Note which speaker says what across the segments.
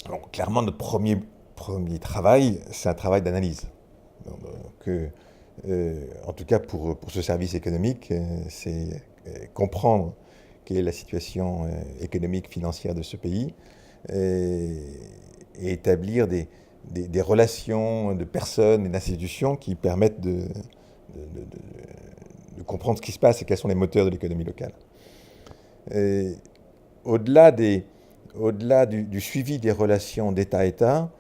Speaker 1: Alors, clairement, notre premier travail, c'est un travail d'analyse. En tout cas, pour ce service économique, c'est comprendre quelle est la situation économique, financière de ce pays et, et établir des relations de personnes et d'institutions qui permettent de comprendre ce qui se passe et quels sont les moteurs de l'économie locale. Et au-delà du suivi des relations d'État-État,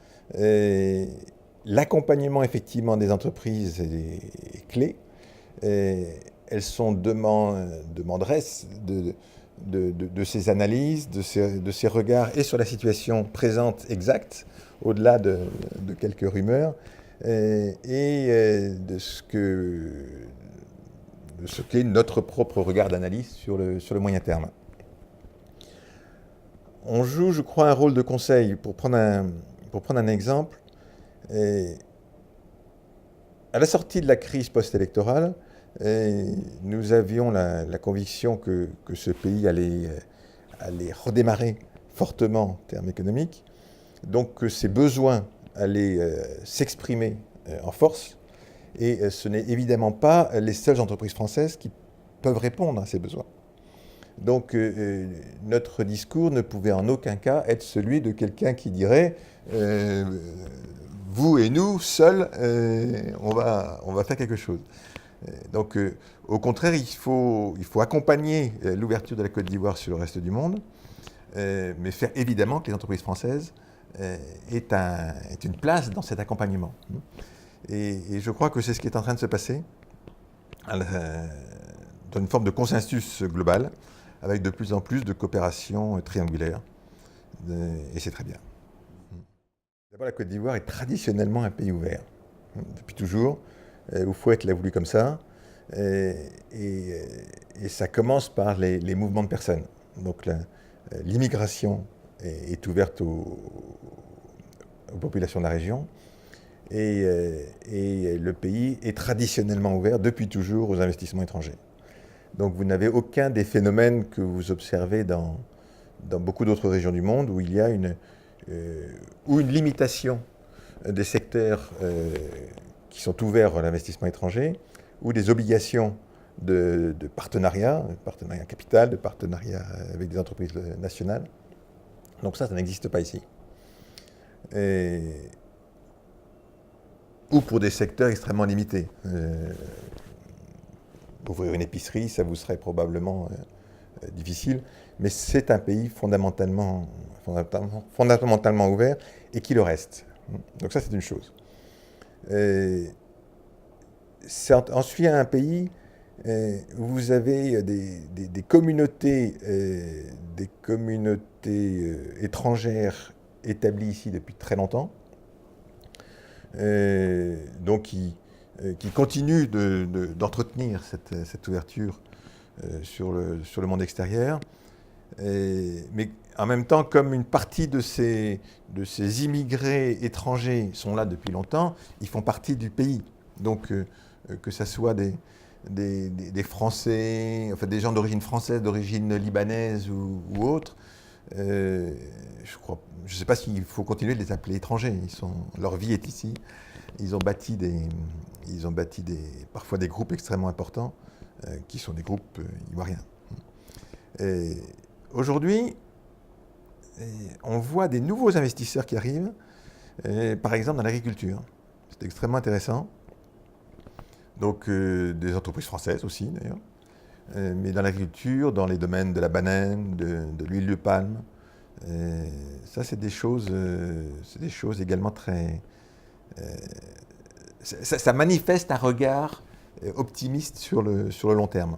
Speaker 1: l'accompagnement effectivement des entreprises est clé. Elles sont demanderesses de ces analyses, de ces regards et sur la situation présente exacte, au-delà de quelques rumeurs, de ce qu'est notre propre regard d'analyse sur le moyen terme. On joue, je crois, un rôle de conseil. Pour prendre un exemple, à la sortie de la crise post-électorale, nous avions la conviction que ce pays allait redémarrer fortement en termes économiques, donc que ses besoins allaient s'exprimer en force, et ce n'est évidemment pas les seules entreprises françaises qui peuvent répondre à ces besoins. Donc notre discours ne pouvait en aucun cas être celui de quelqu'un qui dirait vous et nous, seuls, on va faire quelque chose. Donc au contraire, il faut accompagner l'ouverture de la Côte d'Ivoire sur le reste du monde, mais faire évidemment que les entreprises françaises aient une place dans cet accompagnement. Et je crois que c'est ce qui est en train de se passer dans une forme de consensus global, avec de plus en plus de coopération triangulaire. Et c'est très bien. D'abord, la Côte d'Ivoire est traditionnellement un pays ouvert, depuis toujours. Houphouët l'a voulu comme ça. Et ça commence par les mouvements de personnes. Donc l'immigration est ouverte aux populations de la région. Et le pays est traditionnellement ouvert depuis toujours aux investissements étrangers. Donc vous n'avez aucun des phénomènes que vous observez dans beaucoup d'autres régions du monde où il y a une limitation des secteurs qui sont ouverts à l'investissement étranger, ou des obligations de partenariat capital, de partenariat avec des entreprises nationales. Donc ça n'existe pas ici. Ou pour des secteurs extrêmement limités. Ouvrir une épicerie, ça vous serait probablement difficile, mais c'est un pays fondamentalement ouvert et qui le reste. Donc ça, c'est une chose. Ensuite, un pays où vous avez des communautés étrangères établies ici depuis très longtemps, donc qui continuent d'entretenir cette ouverture sur le monde extérieur. Mais en même temps, comme une partie de ces immigrés étrangers sont là depuis longtemps, ils font partie du pays. Donc, que ce soit des Français, enfin des gens d'origine française, d'origine libanaise ou autre, je ne sais pas s'il faut continuer de les appeler étrangers. Leur vie est ici. Ils ont bâti parfois des groupes extrêmement importants qui sont des groupes ivoiriens. Aujourd'hui, on voit des nouveaux investisseurs qui arrivent, par exemple dans l'agriculture. C'est extrêmement intéressant. Donc des entreprises françaises aussi d'ailleurs, mais dans l'agriculture, dans les domaines de la banane, de l'huile de palme. Ça, c'est des choses également très... ça manifeste un regard optimiste sur le long terme.